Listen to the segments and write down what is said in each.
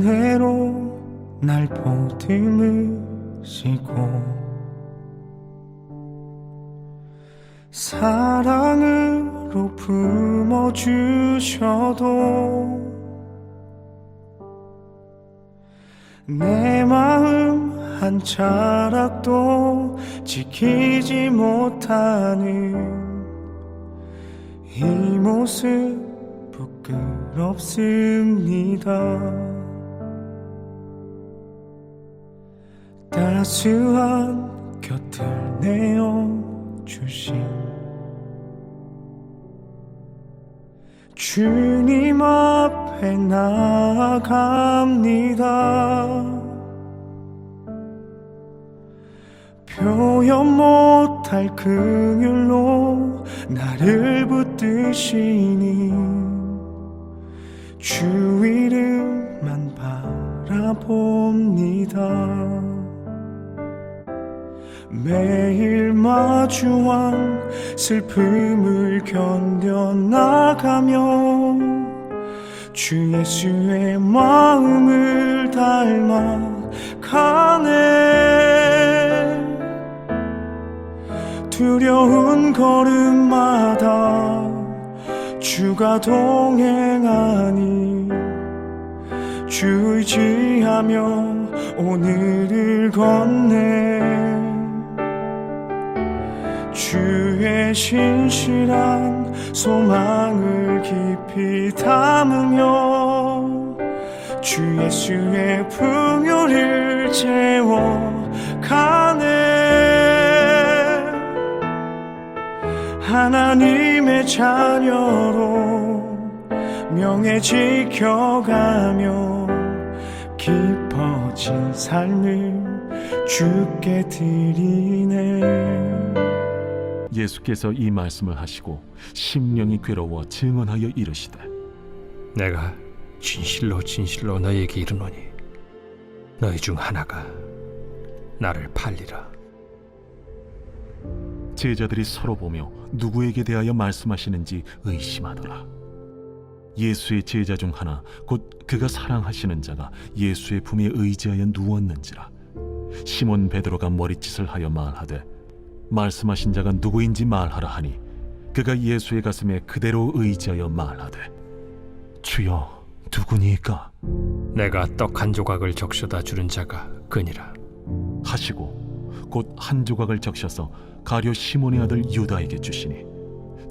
은혜로 날 보듬으시고 사랑으로 품어주셔도 내 마음 한 자락도 지키지 못하는 이 모습 부끄럽습니다. 따스한 곁을 내어주신 주님 앞에 나아갑니다. 표현 못할 긍휼로 나를 붙드시니 주 이름만 바라봅니다. 매일 마주한 슬픔을 견뎌나가며 주 예수의 마음을 닮아가네. 두려운 걸음마다 주가 동행하니 주 의지하며 오늘을 걷네. 주의 신실한 소망을 깊이 담으며 주 예수의 풍요를 채워가네. 하나님의 자녀로 명예 지켜가며 깊어진 삶을 주께 드리네. 예수께서 이 말씀을 하시고 심령이 괴로워 증언하여 이르시되 내가 진실로 진실로 너희에게 이르노니 너희 중 하나가 나를 팔리라. 제자들이 서로 보며 누구에게 대하여 말씀하시는지 의심하더라. 예수의 제자 중 하나 곧 그가 사랑하시는 자가 예수의 품에 의지하여 누웠는지라. 시몬 베드로가 머리짓을 하여 말하되 말씀하신 자가 누구인지 말하라 하니 그가 예수의 가슴에 그대로 의지하여 말하되 주여 누구니까 내가 떡 한 조각을 적셔다 주는 자가 그니라 하시고 곧 한 조각을 적셔서 가룟 시몬의 아들 유다에게 주시니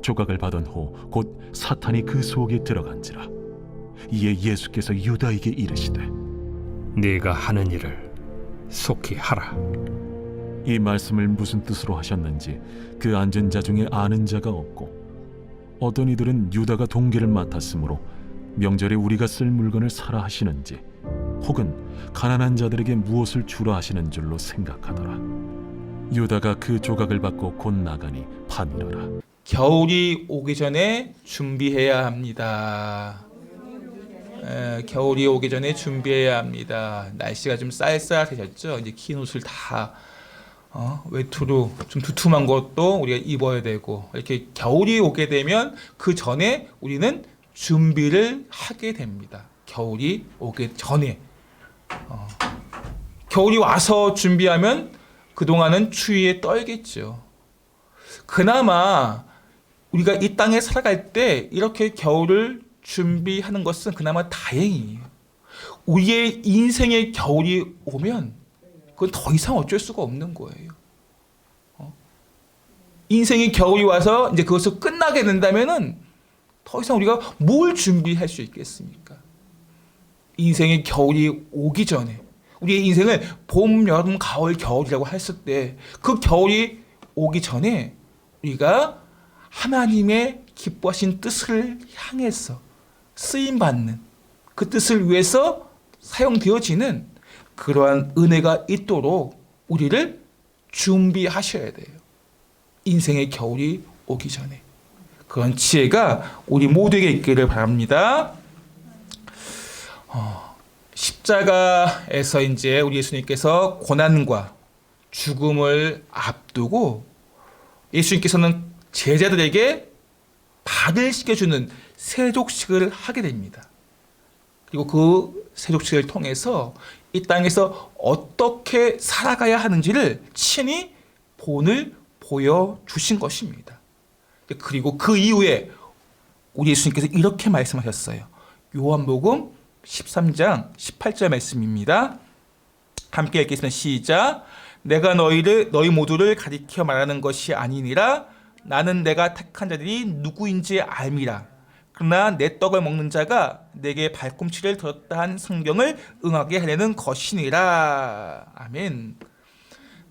조각을 받은 후 곧 사탄이 그 속에 들어간지라. 이에 예수께서 유다에게 이르시되 네가 하는 일을 속히 하라. 이 말씀을 무슨 뜻으로 하셨는지 그 앉은 자 중에 아는 자가 없고 어떤 이들은 유다가 동기를 맡았으므로 명절에 우리가 쓸 물건을 사라 하시는지 혹은 가난한 자들에게 무엇을 주라 하시는 줄로 생각하더라. 유다가 그 조각을 받고 곧 나가니 밤이러라. 겨울이 오기 전에 준비해야 합니다. 겨울이 오기 전에 준비해야 합니다. 날씨가 좀 쌀쌀해졌죠. 이제 긴 옷을 다 외투로 좀 두툼한 것도 우리가 입어야 되고 이렇게 겨울이 오게 되면 그 전에 우리는 준비를 하게 됩니다. 겨울이 오기 전에 겨울이 와서 준비하면 그동안은 추위에 떨겠죠. 그나마 우리가 이 땅에 살아갈 때 이렇게 겨울을 준비하는 것은 그나마 다행이에요. 우리의 인생의 겨울이 오면 그건 더 이상 어쩔 수가 없는 거예요. 인생의 겨울이 와서 이제 그것을 끝나게 된다면은 더 이상 우리가 뭘 준비할 수 있겠습니까? 인생의 겨울이 오기 전에 우리의 인생을 봄, 여름, 가을, 겨울이라고 했을 때 그 겨울이 오기 전에 우리가 하나님의 기뻐하신 뜻을 향해서 쓰임받는 그 뜻을 위해서 사용되어지는 그러한 은혜가 있도록 우리를 준비하셔야 돼요. 인생의 겨울이 오기 전에. 그런 지혜가 우리 모두에게 있기를 바랍니다. 십자가에서 이제 우리 예수님께서 고난과 죽음을 앞두고 예수님께서는 제자들에게 발을 씻겨주는 세족식을 하게 됩니다. 그리고 그 세족식을 통해서 이 땅에서 어떻게 살아가야 하는지를 친히 본을 보여주신 것입니다. 그리고 그 이후에 우리 예수님께서 이렇게 말씀하셨어요. 요한복음 13장 18절 말씀입니다. 함께 읽겠습니다. 시작. 내가 너희 모두를 가리켜 말하는 것이 아니니라. 나는 내가 택한 자들이 누구인지 알미라. 그러나 내 떡을 먹는 자가 내게 발꿈치를 들었다 한 성경을 응하게 하려는 것이니라. 아멘.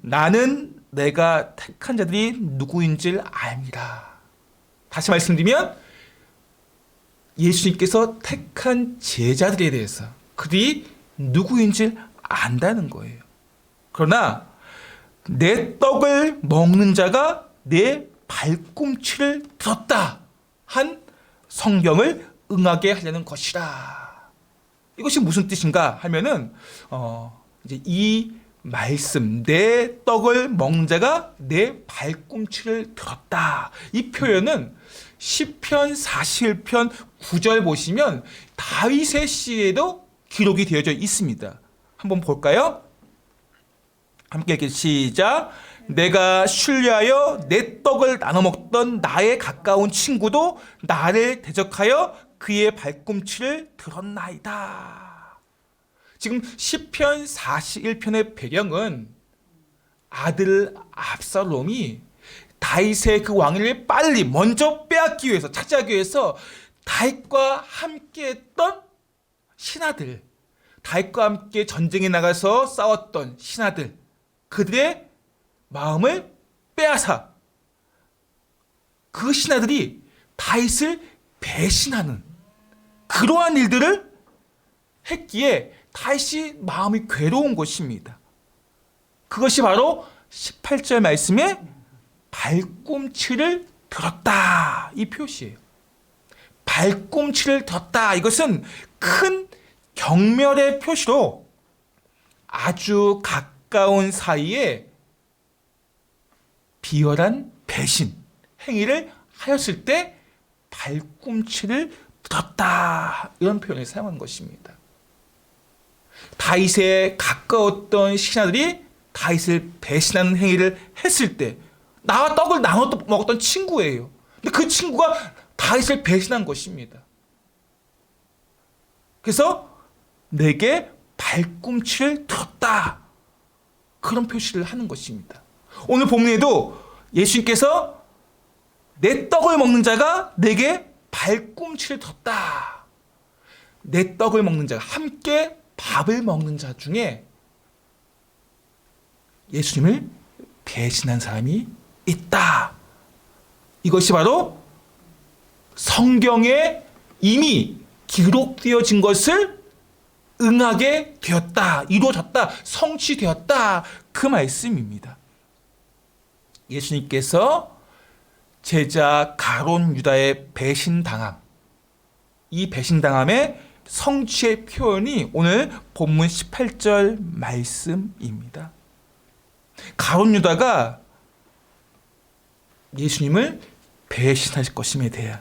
나는 내가 택한 자들이 누구인지 알미라. 다시 말씀드리면 예수님께서 택한 제자들에 대해서 그들이 누구인지 안다는 거예요. 그러나 내 떡을 먹는 자가 내 발꿈치를 들었다 한 성경을 응하게 하려는 것이라. 이것이 무슨 뜻인가 하면은 이제 이 말씀 내 떡을 먹는 자가 내 발꿈치를 들었다. 이 표현은 시편 41편 9절 보시면 다윗의 시에도 기록이 되어져 있습니다. 한번 볼까요? 함께 읽기 시작. 내가 신뢰하여 내 떡을 나눠 먹던 나의 가까운 친구도 나를 대적하여 그의 발꿈치를 들었나이다. 지금 시편 41편의 배경은 아들 압살롬이 다윗의 그 왕위를 빨리 먼저 빼앗기 위해서 차지하기 위해서 다윗과 함께했던 신하들, 다윗과 함께 전쟁에 나가서 싸웠던 신하들, 그들의 마음을 빼앗아 그 신하들이 다윗을 배신하는 그러한 일들을 했기에 다윗이 마음이 괴로운 것입니다. 그것이 바로 18절 말씀에 발꿈치를 들었다 이 표시예요. 발꿈치를 들었다. 이것은 큰 경멸의 표시로 아주 가까운 사이에 비열한 배신 행위를 하였을 때 발꿈치를 들었다 이런 표현을 사용한 것입니다. 다윗에 가까웠던 신하들이 다윗을 배신하는 행위를 했을 때 나와 떡을 나눠 먹었던 친구예요. 근데 그 친구가 다윗을 배신한 것입니다. 그래서 내게 발꿈치를 들었다 그런 표시를 하는 것입니다. 오늘 본문에도 예수님께서 내 떡을 먹는 자가 내게 발꿈치를 들었다. 내 떡을 먹는 자가 함께 밥을 먹는 자 중에 예수님을 배신한 사람이 있다. 이것이 바로 성경에 이미 기록되어진 것을 응하게 되었다. 이루어졌다. 성취되었다. 그 말씀입니다. 예수님께서 제자 가룟 유다의 배신당함, 이 배신당함의 성취의 표현이 오늘 본문 18절 말씀입니다. 가룟 유다가 예수님을 배신하실 것임에 대한,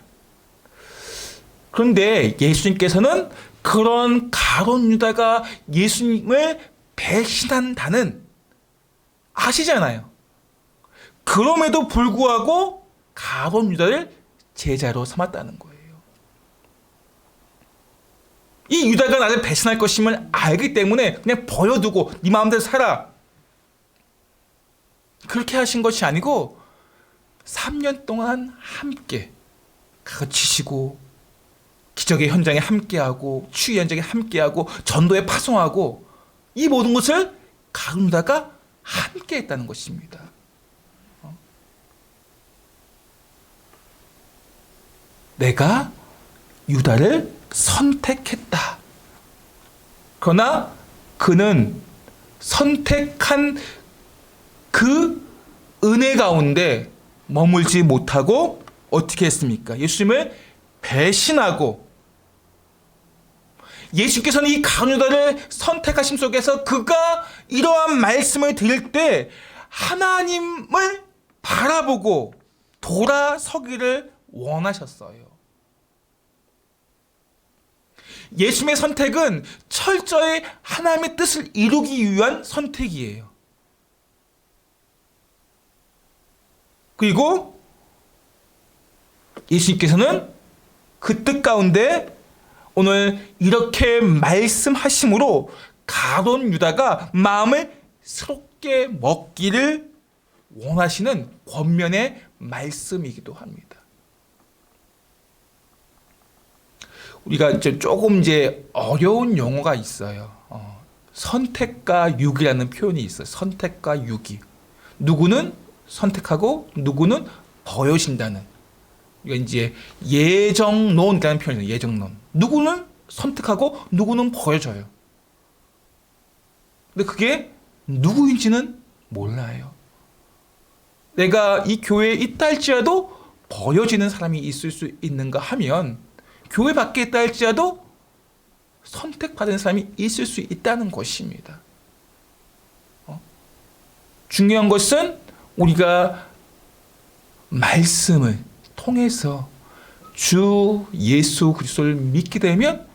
그런데 예수님께서는 그런 가룟 유다가 예수님을 배신한다는 아시잖아요. 그럼에도 불구하고 가룟 유다를 제자로 삼았다는 거예요. 이 유다가 나를 배신할 것임을 알기 때문에 그냥 버려두고 네 마음대로 살아, 그렇게 하신 것이 아니고 3년 동안 함께 가르치시고 기적의 현장에 함께하고 치유 현장에 함께하고 전도에 파송하고 이 모든 것을 가룟 유다가 함께 했다는 것입니다. 내가 유다를 선택했다. 그러나 그는 선택한 그 은혜 가운데 머물지 못하고 어떻게 했습니까? 예수님을 배신하고, 예수께서는 이 가룟 유다를 선택하심 속에서 그가 이러한 말씀을 드릴 때 하나님을 바라보고 돌아서기를 원하셨어요. 예수님의 선택은 철저히 하나님의 뜻을 이루기 위한 선택이에요. 그리고 예수님께서는 그 뜻 가운데 오늘 이렇게 말씀하심으로 가룟 유다가 마음을 새롭게 먹기를 원하시는 권면의 말씀이기도 합니다. 우리가 이제 조금 어려운 용어가 있어요. 선택과 유기라는 표현이 있어요. 선택과 유기. 누구는 선택하고 누구는 버려진다는. 이거 이제 예정론이라는 표현이에요. 예정론. 누구는 선택하고 누구는 버려져요. 근데 그게 누구인지는 몰라요. 내가 이 교회에 있다 할지라도 버려지는 사람이 있을 수 있는가 하면 교회 밖에 있다 할지라도 선택받은 사람이 있을 수 있다는 것입니다. 중요한 것은 우리가 말씀을 통해서 주 예수 그리스도를 믿게 되면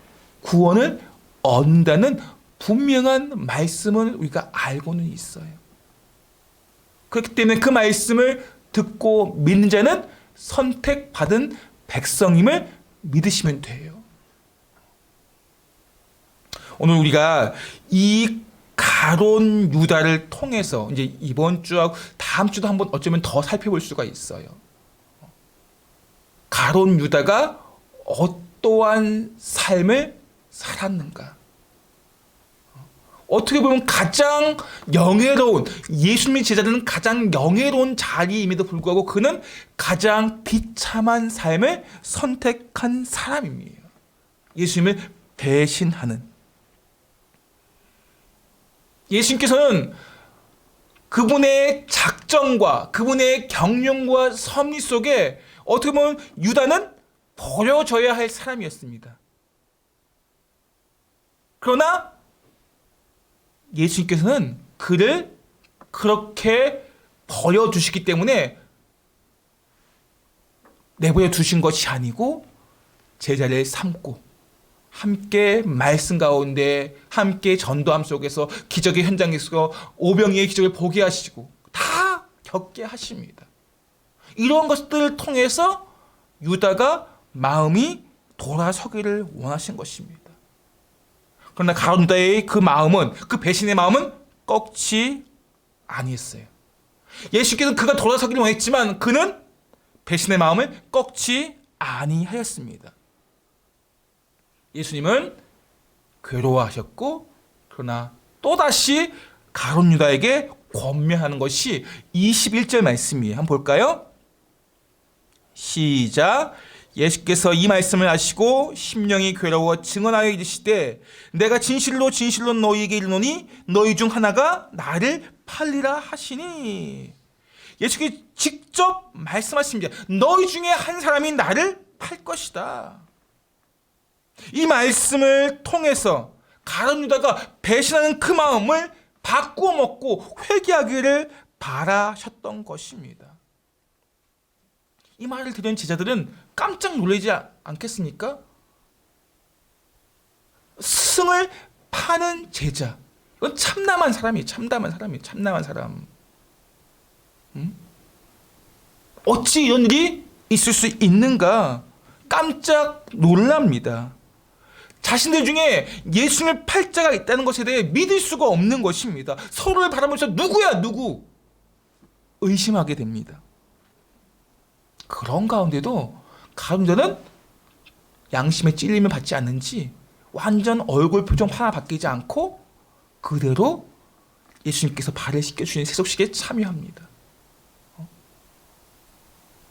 구원을 얻는다는 분명한 말씀을 우리가 알고는 있어요. 그렇기 때문에 그 말씀을 듣고 믿는 자는 선택받은 백성임을 믿으시면 돼요. 오늘 우리가 이 가룟 유다를 통해서 이제 이번 주하고 다음 주도 한번 어쩌면 더 살펴볼 수가 있어요. 가룟 유다가 어떠한 삶을 살았는가? 어떻게 보면 가장 영예로운, 예수님의 제자들은 가장 영예로운 자리임에도 불구하고 그는 가장 비참한 삶을 선택한 사람입니다. 예수님을 배신하는. 예수님께서는 그분의 작정과 그분의 경륜과 섭리 속에 어떻게 보면 유다는 버려져야 할 사람이었습니다. 그러나 예수님께서는 그를 그렇게 버려주시기 때문에 내버려 두신 것이 아니고 제자를 삼고 함께 말씀 가운데 함께 전도함 속에서 기적의 현장에서 오병이의 기적을 보게 하시고 다 겪게 하십니다. 이런 것들을 통해서 유다가 마음이 돌아서기를 원하신 것입니다. 그러나 가룟 유다의 그 마음은, 그 배신의 마음은 꺾지 아니했어요. 예수께서는 그가 돌아서기를 원했지만 그는 배신의 마음을 꺾지 아니하였습니다. 예수님은 괴로워하셨고 그러나 또다시 가룟 유다에게 권면하는 것이 21절 말씀이에요. 한번 볼까요? 시작. 예수께서 이 말씀을 하시고 심령이 괴로워 증언하여 이르시되 내가 진실로 진실로 너희에게 이르노니 너희 중 하나가 나를 팔리라 하시니. 예수께서 직접 말씀하십니다. 너희 중에 한 사람이 나를 팔 것이다. 이 말씀을 통해서 가룟 유다가 배신하는 그 마음을 바꾸어 먹고 회개하기를 바라셨던 것입니다. 이 말을 들은 제자들은 깜짝 놀라지 않겠습니까? 스승을 파는 제자. 이건 참담한 사람이에요. 참담한 사람. 어찌 이런 일이 있을 수 있는가? 깜짝 놀랍니다. 자신들 중에 예수님을 팔 자가 있다는 것에 대해 믿을 수가 없는 것입니다. 서로를 바라보면서 누구야 누구? 의심하게 됩니다. 그런 가운데도 가룟 유다는 양심의 찔림을 받지 않는지 완전 얼굴 표정 하나 바뀌지 않고 그대로 예수님께서 발을 씻겨주시는 세속식에 참여합니다.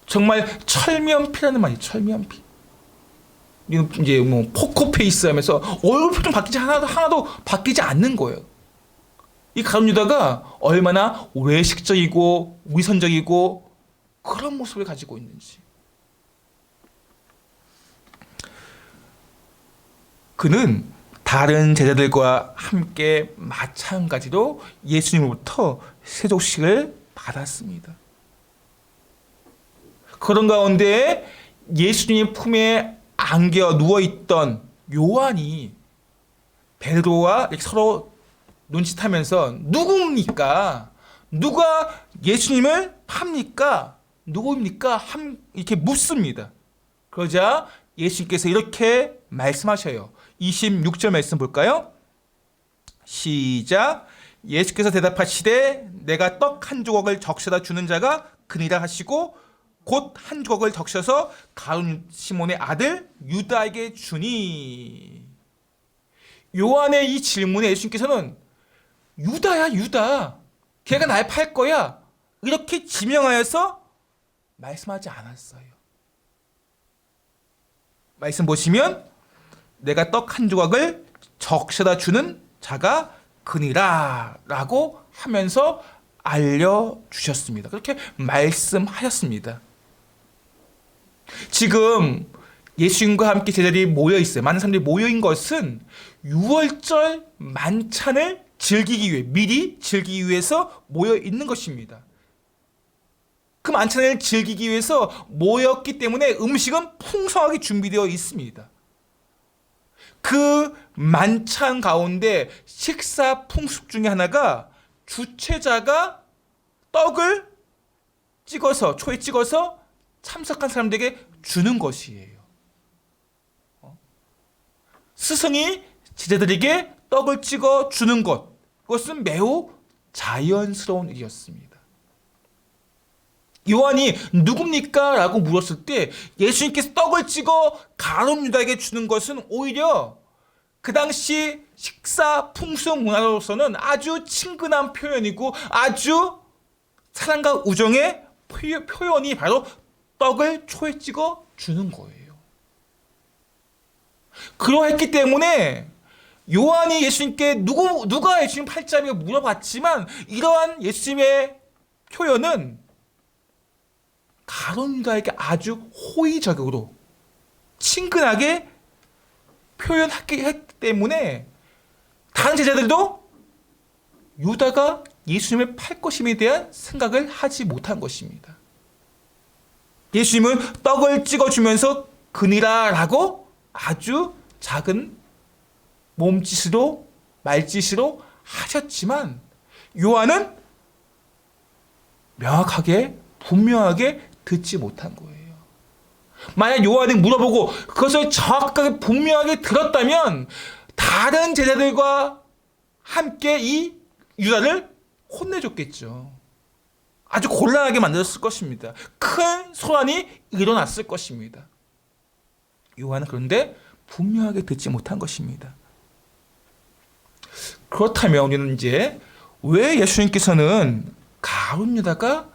정말 철면피라는 말이에요. 철면피. 이제 뭐 포커페이스 하면서 얼굴 표정 바뀌지 하나도 바뀌지 않는 거예요. 이 가룟 유다가 얼마나 외식적이고 위선적이고 그런 모습을 가지고 있는지. 그는 다른 제자들과 함께 마찬가지로 예수님으로부터 세족식을 받았습니다. 그런 가운데 예수님 품에 안겨 누워있던 요한이 베드로와 이렇게 서로 눈짓하면서 누굽니까? 누가 예수님을 팝니까? 누구입니까? 이렇게 묻습니다. 그러자 예수님께서 이렇게 말씀하셔요. 26절 말씀 볼까요? 시작. 예수께서 대답하시되 내가 떡 한 조각을 적셔다 주는 자가 그니라 하시고 곧 한 조각을 적셔서 가룟 시몬의 아들 유다에게 주니. 요한의 이 질문에 예수님께서는 유다야 유다, 걔가 날 팔 거야, 이렇게 지명하여서 말씀하지 않았어요. 말씀 보시면 내가 떡 한 조각을 적셔다 주는 자가 그니라 라고 하면서 알려주셨습니다. 그렇게 말씀하셨습니다. 지금 예수님과 함께 제자들이 모여있어요. 많은 사람들이 모여있는 것은 6월절 만찬을 즐기기 위해, 미리 즐기기 위해서 모여있는 것입니다. 그 만찬을 즐기기 위해서 모였기 때문에 음식은 풍성하게 준비되어 있습니다. 그 만찬 가운데 식사 풍습 중에 하나가 주최자가 떡을 찍어서, 초에 찍어서 참석한 사람들에게 주는 것이에요. 스승이 제자들에게 떡을 찍어 주는 것, 그것은 매우 자연스러운 일이었습니다. 요한이 누굽니까? 라고 물었을 때 예수님께서 떡을 찍어 가룟 유다에게 주는 것은 오히려 그 당시 식사 풍습 문화로서는 아주 친근한 표현이고 아주 사랑과 우정의 표현이 바로 떡을 초에 찍어 주는 거예요. 그러했기 때문에 요한이 예수님께 누가 예수님 팔자며 물어봤지만 이러한 예수님의 표현은 가룟 유다에게 아주 호의적으로 친근하게 표현했기 때문에 다른 제자들도 유다가 예수님을 팔 것임에 대한 생각을 하지 못한 것입니다. 예수님은 떡을 찍어주면서 그니라 라고 아주 작은 몸짓으로 말짓으로 하셨지만 요한은 명확하게 분명하게 듣지 못한 거예요. 만약 요한이 물어보고 그것을 정확하게 분명하게 들었다면 다른 제자들과 함께 이 유다를 혼내줬겠죠. 아주 곤란하게 만들었을 것입니다. 큰 소란이 일어났을 것입니다. 요한은 그런데 분명하게 듣지 못한 것입니다. 그렇다면 우리는 이제 왜 예수님께서는 가룟 유다가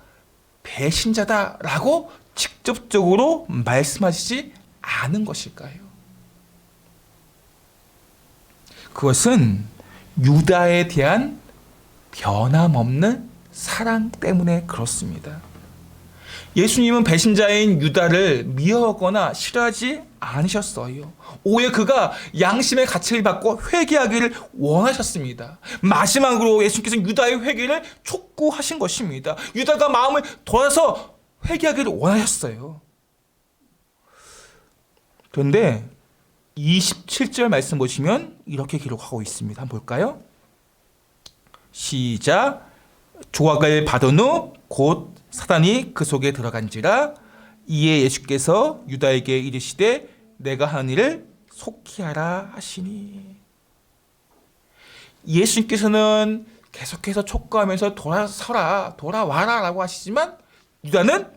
배신자다라고 직접적으로 말씀하시지 않은 것일까요? 그것은 유다에 대한 변함없는 사랑 때문에 그렇습니다. 예수님은 배신자인 유다를 미워하거나 싫어하지 않으셨어요. 오히려 그가 양심의 가책을 받고 회개하기를 원하셨습니다. 마지막으로 예수님께서는 유다의 회개를 촉구하신 것입니다. 유다가 마음을 돌아서 회개하기를 원하셨어요. 그런데 27절 말씀 보시면 이렇게 기록하고 있습니다. 한번 볼까요? 시작. 조각을 받은 후 곧 사단이 그 속에 들어간지라. 이에 예수께서 유다에게 이르시되 내가 하는 일을 속히 하라 하시니. 예수님께서는 계속해서 촉구하면서 돌아서라, 돌아와라 라고 하시지만 유다는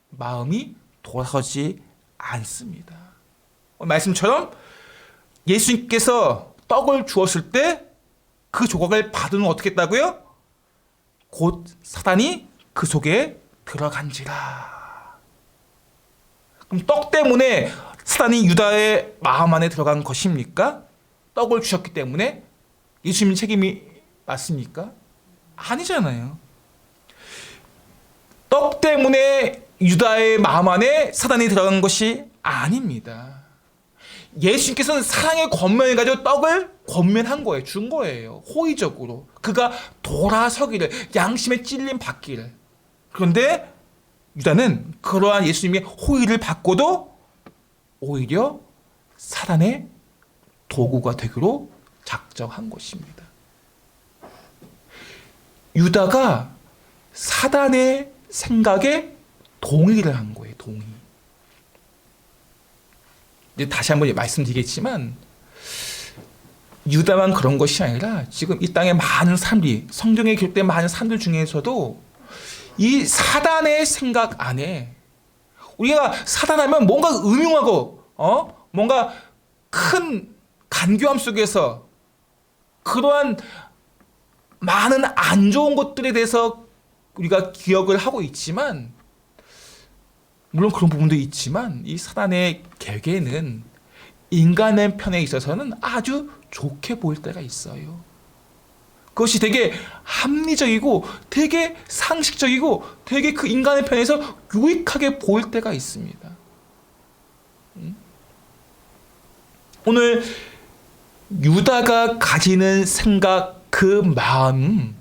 마음이 돌아서지 않습니다. 말씀처럼 예수님께서 떡을 주었을 때 그 조각을 받은 후 어떻게 했다고요? 곧 사단이 그 속에 들어간지라. 그럼 떡 때문에 사단이 유다의 마음 안에 들어간 것입니까? 떡을 주셨기 때문에 예수님 책임이 맞습니까? 아니잖아요. 떡 때문에 유다의 마음 안에 사단이 들어간 것이 아닙니다. 예수님께서는 사랑의 권면을 가지고 떡을 권면한 거예요. 준 거예요. 호의적으로. 그가 돌아서기를, 양심에 찔림 받기를. 그런데 유다는 그러한 예수님의 호의를 받고도 오히려 사단의 도구가 되기로 작정한 것입니다. 유다가 사단의 생각에 동의를 한 거예요. 동의. 이제 다시 한번 말씀드리겠지만 유다만 그런 것이 아니라 지금 이 땅의 많은 사람들이, 성경에 기록된 많은 사람들 중에서도 이 사단의 생각 안에, 우리가 사단하면 뭔가 음흉하고 뭔가 큰 간교함 속에서 그러한 많은 안 좋은 것들에 대해서 우리가 기억을 하고 있지만, 물론 그런 부분도 있지만 이 사단의 계획에는 인간의 편에 있어서는 아주 좋게 보일 때가 있어요. 그것이 되게 합리적이고 되게 상식적이고 되게 그 인간의 편에서 유익하게 보일 때가 있습니다. 오늘 유다가 가지는 생각, 그 마음,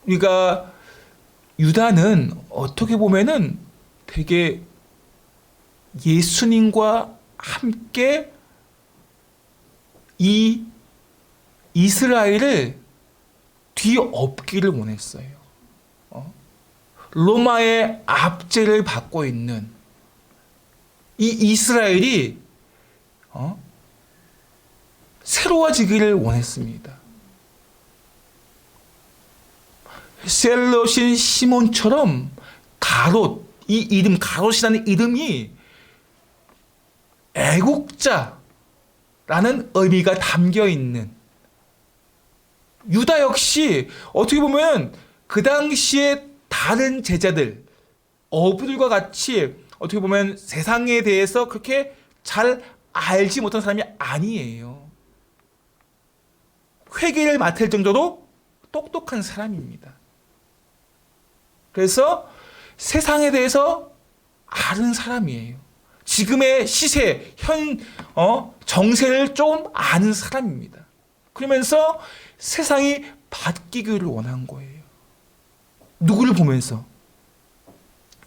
우리가 유다는 어떻게 보면은 되게 예수님과 함께 이 이스라엘을 뒤엎기를 원했어요. 로마의 압제를 받고 있는 이 이스라엘이 새로워지기를 원했습니다. 셀롯인 시몬처럼 가롯, 이 이름, 가롯이라는 이름이 애국자라는 의미가 담겨 있는, 유다 역시 어떻게 보면 그 당시에 다른 제자들, 어부들과 같이 어떻게 보면 세상에 대해서 그렇게 잘 알지 못한 사람이 아니에요. 회개를 맡을 정도로 똑똑한 사람입니다. 그래서 세상에 대해서 아는 사람이에요. 지금의 시세, 정세를 좀 아는 사람입니다. 그러면서 세상이 바뀌기를 원한 거예요. 누구를 보면서?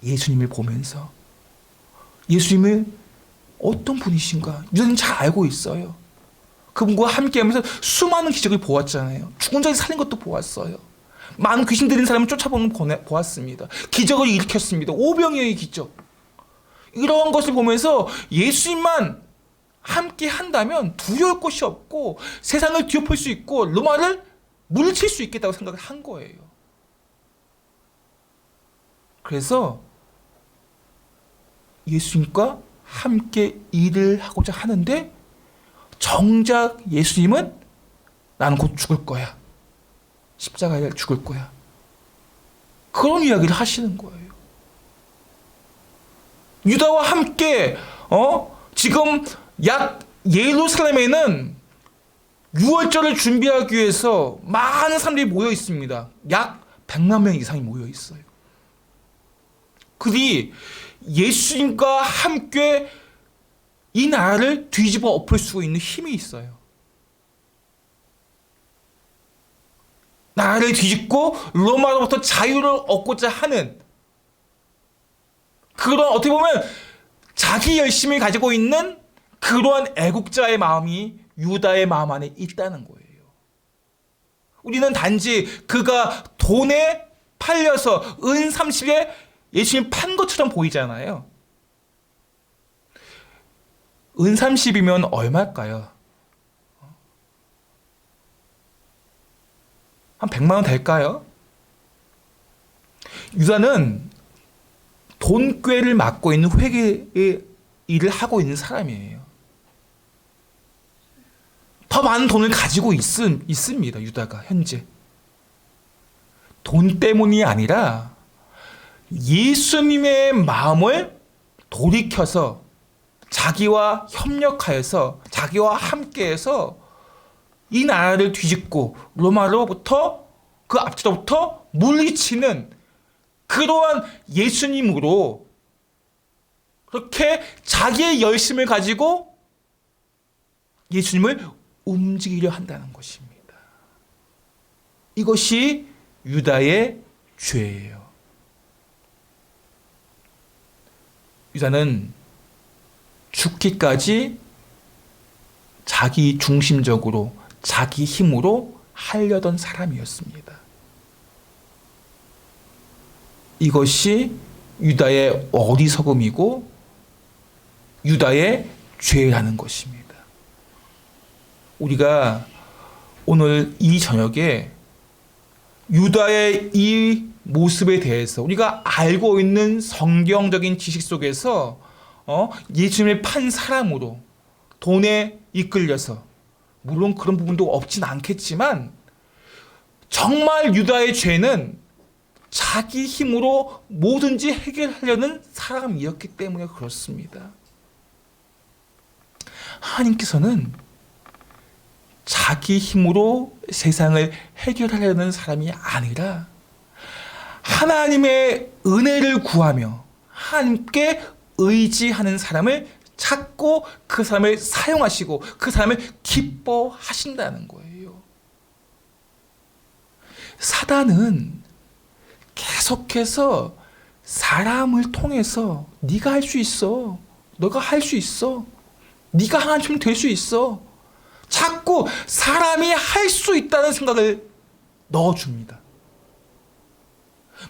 예수님을 보면서. 예수님을 어떤 분이신가? 유다는 잘 알고 있어요. 그분과 함께하면서 수많은 기적을 보았잖아요. 죽은 자를 살린 것도 보았어요. 많은 귀신 들린 사람을 쫓아보는 보았습니다. 기적을 일으켰습니다. 오병이어의 기적. 이러한 것을 보면서 예수님만 함께 한다면 두려울 것이 없고 세상을 뒤엎을 수 있고 로마를 물리칠 수 있겠다고 생각을 한 거예요. 그래서 예수님과 함께 일을 하고자 하는데 정작 예수님은 나는 곧 죽을 거야. 십자가에 죽을 거야. 그런 이야기를 하시는 거예요. 유다와 함께 지금 약 예루살렘에는 유월절을 준비하기 위해서 많은 사람들이 모여 있습니다. 약 100만 명 이상이 모여 있어요. 그들이 예수님과 함께 이 나라를 뒤집어 엎을 수 있는 힘이 있어요. 나라를 뒤집고 로마로부터 자유를 얻고자 하는 그런, 어떻게 보면 자기 열심을 가지고 있는 그러한 애국자의 마음이 유다의 마음 안에 있다는 거예요. 우리는 단지 그가 돈에 팔려서 은 30에 예수님 판 것처럼 보이잖아요. 은 30이면 얼마일까요? 한 100만 원 될까요? 유다는 돈꾀를 맡고 있는 회계의 일을 하고 있는 사람이에요. 더 많은 돈을 가지고 있습니다. 유다가 현재. 돈 때문이 아니라 예수님의 마음을 돌이켜서 자기와 협력하여서 자기와 함께해서 이 나라를 뒤집고 로마로부터 그 압제로부터 물리치는 그러한 예수님으로 그렇게 자기의 열심을 가지고 예수님을 움직이려 한다는 것입니다. 이것이 유다의 죄예요. 유다는 죽기까지 자기 중심적으로 자기 힘으로 하려던 사람이었습니다. 이것이 유다의 어리석음이고 유다의 죄라는 것입니다. 우리가 오늘 이 저녁에 유다의 이 모습에 대해서 우리가 알고 있는 성경적인 지식 속에서 예수님을 판 사람으로 돈에 이끌려서, 물론 그런 부분도 없진 않겠지만, 정말 유다의 죄는 자기 힘으로 뭐든지 해결하려는 사람이었기 때문에 그렇습니다. 하나님께서는 자기 힘으로 세상을 해결하려는 사람이 아니라 하나님의 은혜를 구하며 하나님께 의지하는 사람을 찾고 그 사람을 사용하시고 그 사람을 기뻐하신다는 거예요. 사단은 계속해서 사람을 통해서 네가 할 수 있어, 너가 할 수 있어, 네가 하나님 될 수 있어, 자꾸 사람이 할 수 있다는 생각을 넣어줍니다.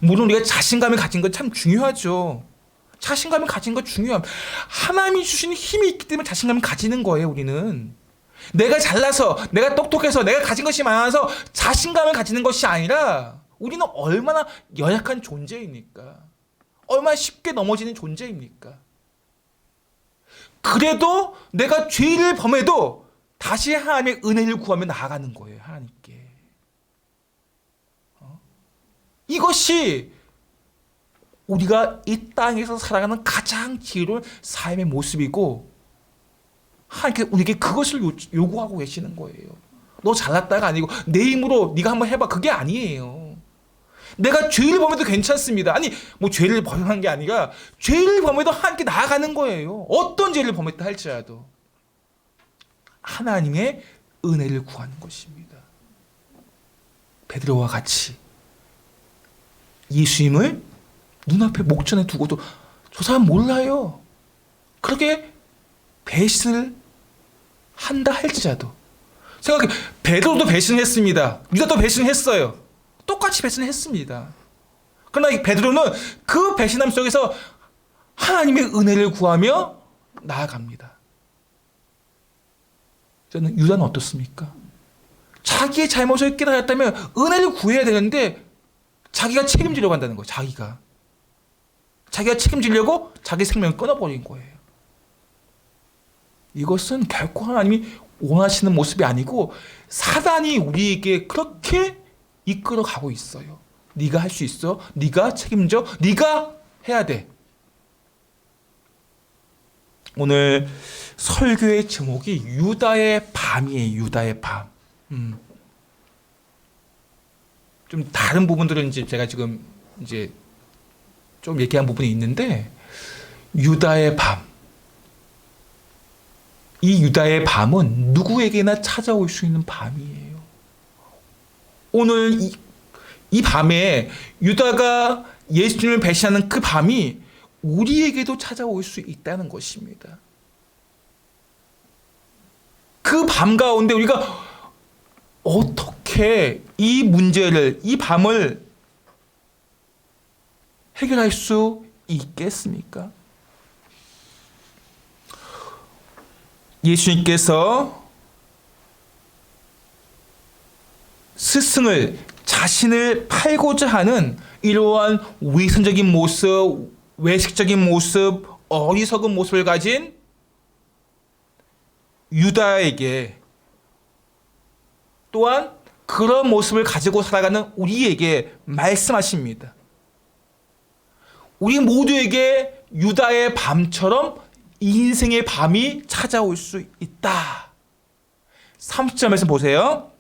물론 우리가 자신감을 가진 건 참 중요하죠. 자신감을 가진 건 중요함. 하나님이 주신 힘이 있기 때문에 자신감을 가지는 거예요. 우리는 내가 잘나서, 내가 똑똑해서, 내가 가진 것이 많아서 자신감을 가지는 것이 아니라, 우리는 얼마나 연약한 존재입니까? 얼마나 쉽게 넘어지는 존재입니까? 그래도 내가 죄를 범해도 다시 하나님의 은혜를 구하며 나아가는 거예요. 하나님께. 이것이 우리가 이 땅에서 살아가는 가장 지혜로운 삶의 모습이고, 하나님께서 우리에게 그것을 요구하고 계시는 거예요. 너 잘났다가 아니고 내 힘으로 네가 한번 해봐, 그게 아니에요. 내가 죄를 범해도 괜찮습니다. 아니 뭐 죄를 범한 게 아니라 죄를 범해도 하나님께 나아가는 거예요. 어떤 죄를 범했다 할지라도 하나님의 은혜를 구하는 것입니다. 베드로와 같이 예수님을 눈앞에 목전에 두고도 저 사람 몰라요, 그렇게 배신을 한다 할지라도, 생각해, 베드로도 배신했습니다. 유다도 배신했어요. 똑같이 배신했습니다. 그러나 이 베드로는 그 배신함 속에서 하나님의 은혜를 구하며 나아갑니다. 저는 유다는 어떻습니까? 자기의 잘못을 깨달았다면 은혜를 구해야 되는데 자기가 책임지려고 한다는 거예요. 자기가 책임지려고 자기 생명을 끊어버린 거예요. 이것은 결코 하나님이 원하시는 모습이 아니고 사단이 우리에게 그렇게 이끌어가고 있어요. 네가 할 수 있어, 네가 책임져, 네가 해야 돼. 오늘 설교의 제목이 유다의 밤이에요. 유다의 밤. 좀 다른 부분들은 이제 제가 지금 이제 좀 얘기한 부분이 있는데, 유다의 밤. 이 유다의 밤은 누구에게나 찾아올 수 있는 밤이에요. 오늘 이 밤에 유다가 예수님을 배신하는 그 밤이 우리에게도 찾아올 수 있다는 것입니다. 그 밤 가운데 우리가 어떻게 이 문제를, 이 밤을 해결할 수 있겠습니까? 예수님께서 스승을, 자신을 팔고자 하는 이러한 위선적인 모습, 외식적인 모습, 어리석은 모습을 가진 유다에게, 또한 그런 모습을 가지고 살아가는 우리에게 말씀하십니다. 우리 모두에게 유다의 밤처럼 인생의 밤이 찾아올 수 있다. 30절 말씀 보세요.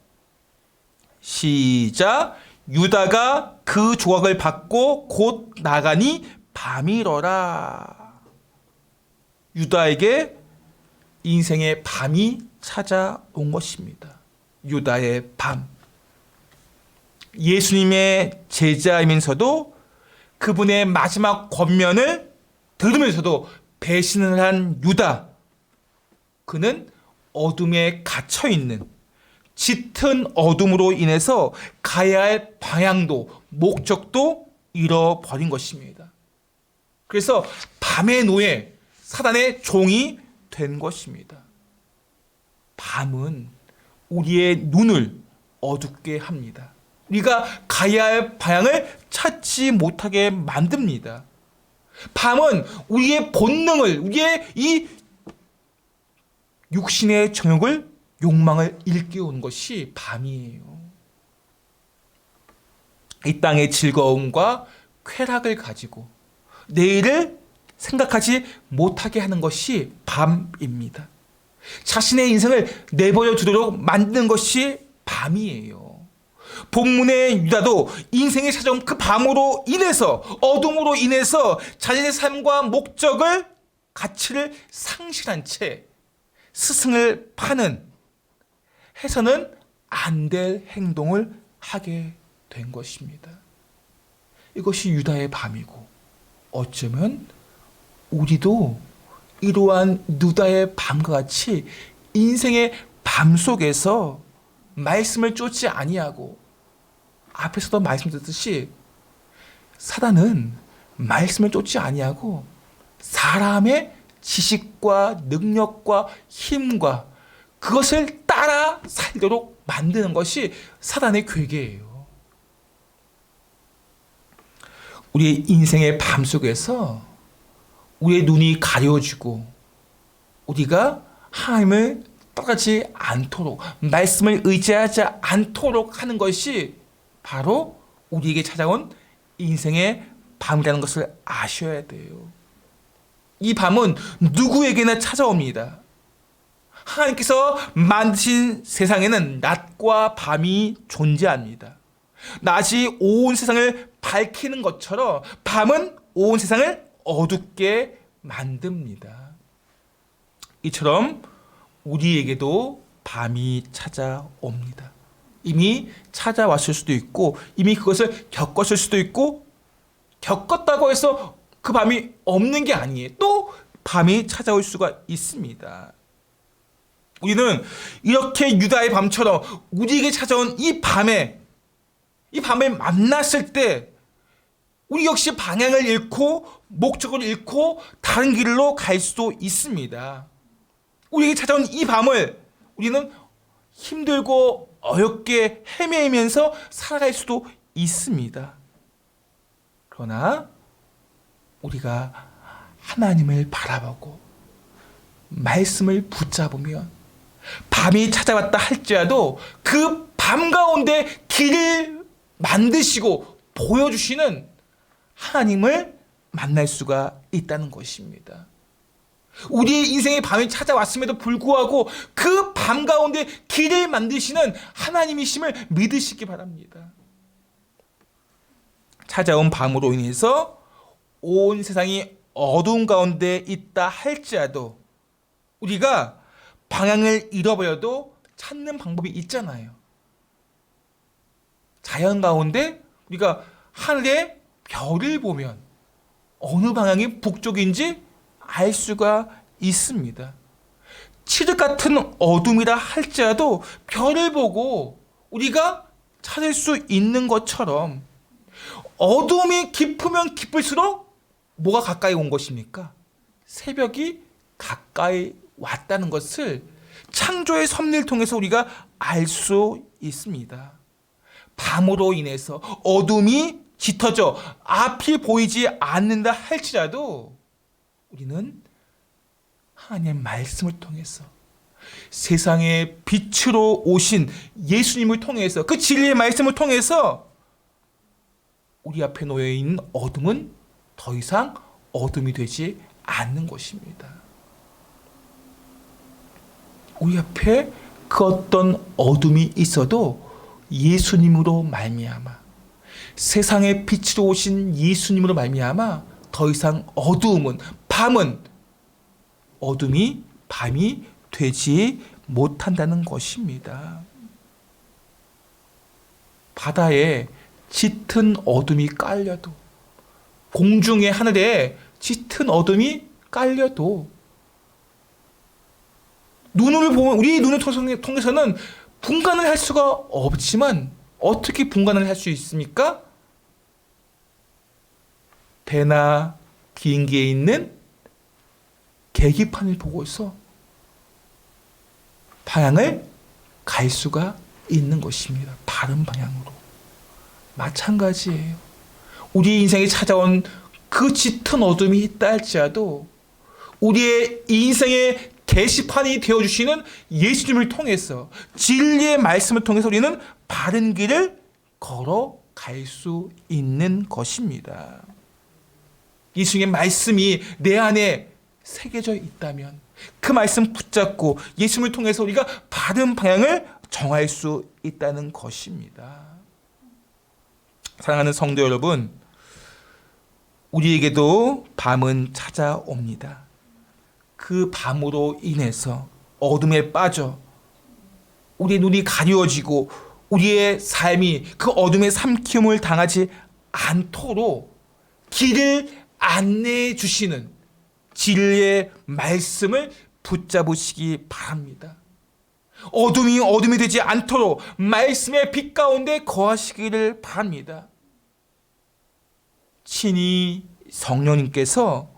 시작. 유다가 그 조각을 받고 곧 나가니 밤이러라. 유다에게 인생의 밤이 찾아온 것입니다. 유다의 밤. 예수님의 제자이면서도 그분의 마지막 권면을 들으면서도 배신을 한 유다. 그는 어둠에 갇혀 있는 짙은 어둠으로 인해서 가야 할 방향도 목적도 잃어버린 것입니다. 그래서 밤의 노예, 사단의 종이 된 것입니다. 밤은 우리의 눈을 어둡게 합니다. 우리가 가야 할 방향을 찾지 못하게 만듭니다. 밤은 우리의 본능을, 우리의 이 육신의 정욕을, 욕망을 일깨우는 것이 밤이에요. 이 땅의 즐거움과 쾌락을 가지고 내일을 생각하지 못하게 하는 것이 밤입니다. 자신의 인생을 내버려 두도록 만드는 것이 밤이에요. 본문의 유다도 인생에 찾아온 그 밤으로 인해서, 어둠으로 인해서 자신의 삶과 목적을, 가치를 상실한 채 스승을 파는, 해서는 안 될 행동을 하게 된 것입니다. 이것이 유다의 밤이고, 어쩌면 우리도 이러한 유다의 밤과 같이 인생의 밤 속에서 말씀을 쫓지 아니하고, 앞에서도 말씀드렸듯이 사단은 말씀을 쫓지 아니하고 사람의 지식과 능력과 힘과 그것을 따라 살도록 만드는 것이 사단의 괴계예요. 우리의 인생의 밤 속에서 우리의 눈이 가려지고 우리가 하나님을 따라가지 않도록, 말씀을 의지하지 않도록 하는 것이 바로 우리에게 찾아온 인생의 밤이라는 것을 아셔야 돼요. 이 밤은 누구에게나 찾아옵니다. 하나님께서 만드신 세상에는 낮과 밤이 존재합니다. 낮이 온 세상을 밝히는 것처럼 밤은 온 세상을 어둡게 만듭니다. 이처럼 우리에게도 밤이 찾아옵니다. 이미 찾아왔을 수도 있고, 이미 그것을 겪었을 수도 있고, 겪었다고 해서 그 밤이 없는 게 아니에요. 또 밤이 찾아올 수가 있습니다. 우리는 이렇게 유다의 밤처럼 우리에게 찾아온 이 밤을 만났을 때 우리 역시 방향을 잃고 목적을 잃고 다른 길로 갈 수도 있습니다. 우리에게 찾아온 이 밤을 우리는 힘들고 어렵게 헤매면서 살아갈 수도 있습니다. 그러나 우리가 하나님을 바라보고 말씀을 붙잡으면 밤이 찾아왔다 할지라도 그 밤 가운데 길을 만드시고 보여주시는 하나님을 만날 수가 있다는 것입니다. 우리의 인생의 밤이 찾아왔음에도 불구하고 그 밤 가운데 길을 만드시는 하나님이심을 믿으시기 바랍니다. 찾아온 밤으로 인해서 온 세상이 어두운 가운데 있다 할지라도 우리가 방향을 잃어버려도 찾는 방법이 있잖아요. 자연 가운데 우리가 하늘에 별을 보면 어느 방향이 북쪽인지 알 수가 있습니다. 칠흑 같은 어둠이라 할지라도 별을 보고 우리가 찾을 수 있는 것처럼 어둠이 깊으면 깊을수록 뭐가 가까이 온 것입니까? 새벽이 가까이 왔다는 것을 창조의 섭리를 통해서 우리가 알 수 있습니다. 밤으로 인해서 어둠이 짙어져 앞이 보이지 않는다 할지라도 우리는 하나님의 말씀을 통해서 세상의 빛으로 오신 예수님을 통해서 그 진리의 말씀을 통해서 우리 앞에 놓여있는 어둠은 더 이상 어둠이 되지 않는 것입니다. 우리 앞에 그 어떤 어둠이 있어도 예수님으로 말미암아 세상의 빛으로 오신 예수님으로 말미암아 더 이상 어두움은 밤은 어둠이 밤이 되지 못한다는 것입니다. 바다에 짙은 어둠이 깔려도 공중의 하늘에 짙은 어둠이 깔려도 눈을 보면 우리의 눈을 통해서는 분간을 할 수가 없지만 어떻게 분간을 할 수 있습니까? 배나 비행기에 있는 계기판을 보고서 방향을 갈 수가 있는 것입니다. 바른 방향으로. 마찬가지예요. 우리 인생에 찾아온 그 짙은 어둠이 있다 할지라도 우리의 인생의 게시판이 되어주시는 예수님을 통해서 진리의 말씀을 통해서 우리는 바른 길을 걸어갈 수 있는 것입니다. 예수님의 말씀이 내 안에 새겨져 있다면 그 말씀 붙잡고 예수님을 통해서 우리가 바른 방향을 정할 수 있다는 것입니다. 사랑하는 성도 여러분, 우리에게도 밤은 찾아옵니다. 그 밤으로 인해서 어둠에 빠져 우리의 눈이 가려지고 우리의 삶이 그 어둠의 삼킴을 당하지 않도록 길을 안내해 주시는 진리의 말씀을 붙잡으시기 바랍니다. 어둠이 되지 않도록 말씀의 빛 가운데 거하시기를 바랍니다. 친히 성령님께서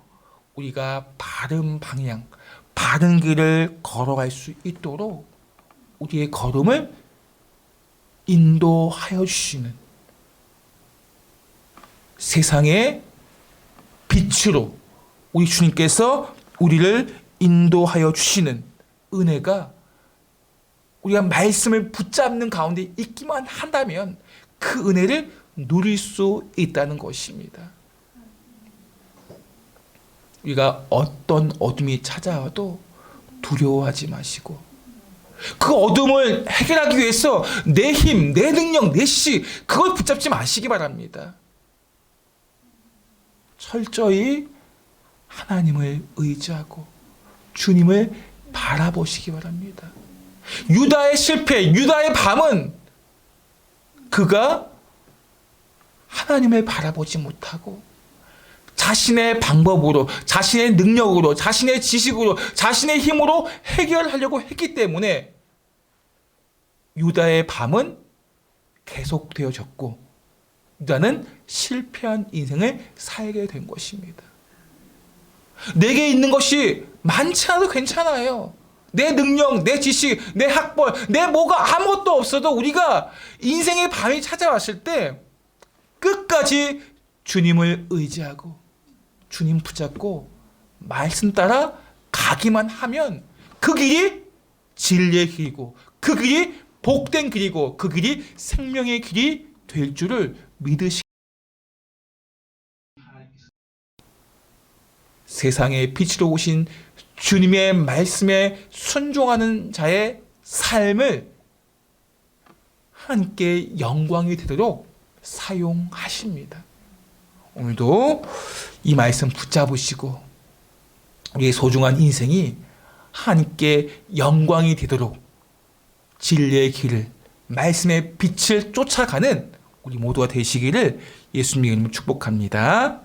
우리가 바른 방향, 바른 길을 걸어갈 수 있도록 우리의 걸음을 인도하여 주시는 세상의 빛으로 우리 주님께서 우리를 인도하여 주시는 은혜가 우리가 말씀을 붙잡는 가운데 있기만 한다면 그 은혜를 누릴 수 있다는 것입니다. 우리가 어떤 어둠이 찾아와도 두려워하지 마시고 그 어둠을 해결하기 위해서 내 힘, 내 능력, 내 시 그걸 붙잡지 마시기 바랍니다. 철저히 하나님을 의지하고 주님을 바라보시기 바랍니다. 유다의 실패, 유다의 밤은 그가 하나님을 바라보지 못하고 자신의 방법으로, 자신의 능력으로, 자신의 지식으로, 자신의 힘으로 해결하려고 했기 때문에 유다의 밤은 계속되어졌고 유다는 실패한 인생을 살게 된 것입니다. 내게 있는 것이 많지 않아도 괜찮아요. 내 능력, 내 지식, 내 학벌, 내 뭐가 아무것도 없어도 우리가 인생의 밤이 찾아왔을 때 끝까지 주님을 의지하고 주님 붙잡고 말씀 따라 가기만 하면 그 길이 진리의 길이고 그 길이 복된 길이고 그 길이 생명의 길이 될 줄을 믿으시기 세상의 빛으로 오신 주님의 말씀에 순종하는 자의 삶을 하나님께 영광이 되도록 사용하십니다. 오늘도 이 말씀 붙잡으시고 우리의 소중한 인생이 하나님께 영광이 되도록 진리의 길을 말씀의 빛을 쫓아가는 우리 모두가 되시기를 예수님의 이름으로 축복합니다.